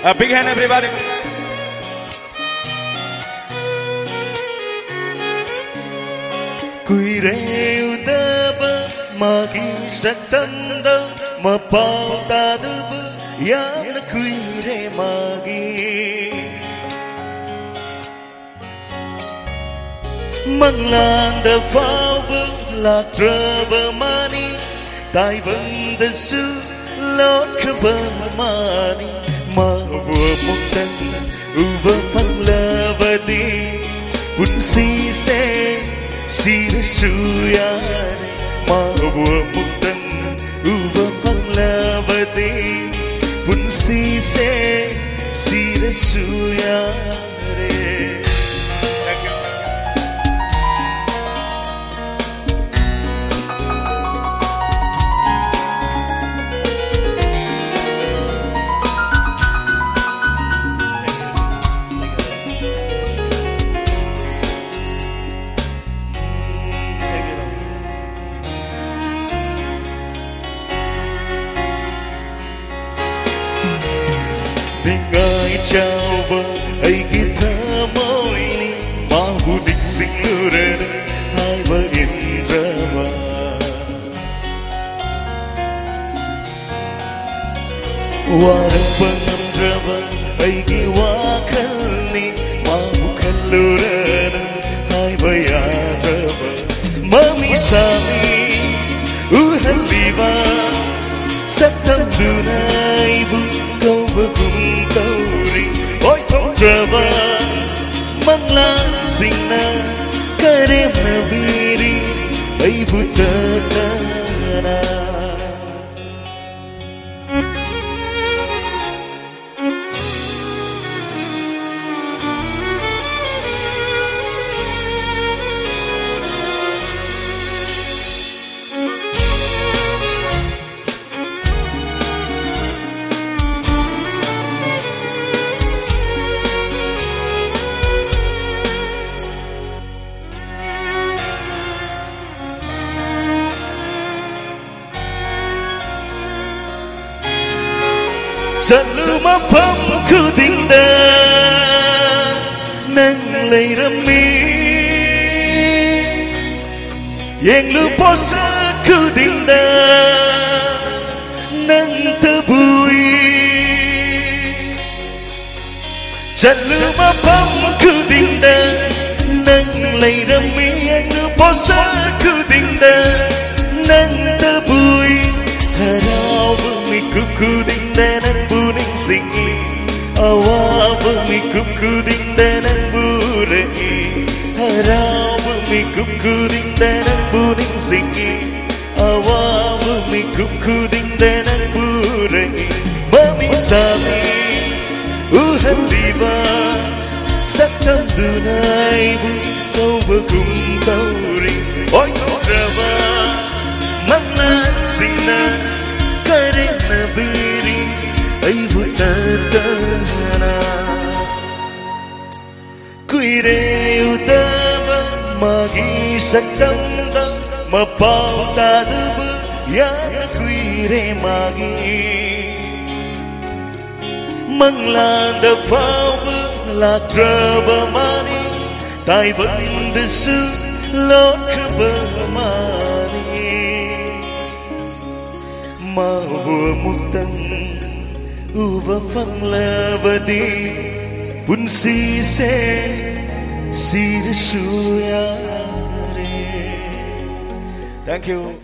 A big hand, everybody. Kuire udaba magi saktanda mapautada yang kuire magi manglanda fauba la traba mani tai banda su lot traba mani ma vua muktan uba panglavadi punsi se sira suyare ma vua muktan uba panglavadi punsi se sira suyare. Dengai coba ai kita moini mahu diksingurana hai bagindrama warang pengandrama ai giwakalni mahu kallurana hai bayadrama mami sami uhaliva satam dunai bu kau berkumpul oi traba manglang singna karem nabiri ai butatana selalu mapamku dinda nang leirami yang lupa saku dinda nang tebui selalu mapamku dinda nang leirami yang lupa saku dinda nang tebui harau bumi kuku dinda nang buning singi awa bumi kuku dinda nang burengi harau bumi kuku dinda nang buning singi awa bumi kuku dinda nang burengi mami sami uhan diva sakam dunai bu kau berkumpul oi trava mana singna karem nabiri ai butatana kuire udaba magi saktanda mapautada yang kuire magi manglanda fauba la traba mani tai banda su lot traba mani ma vua muktan uba panglavadi punsi se sira suyare. Thank you.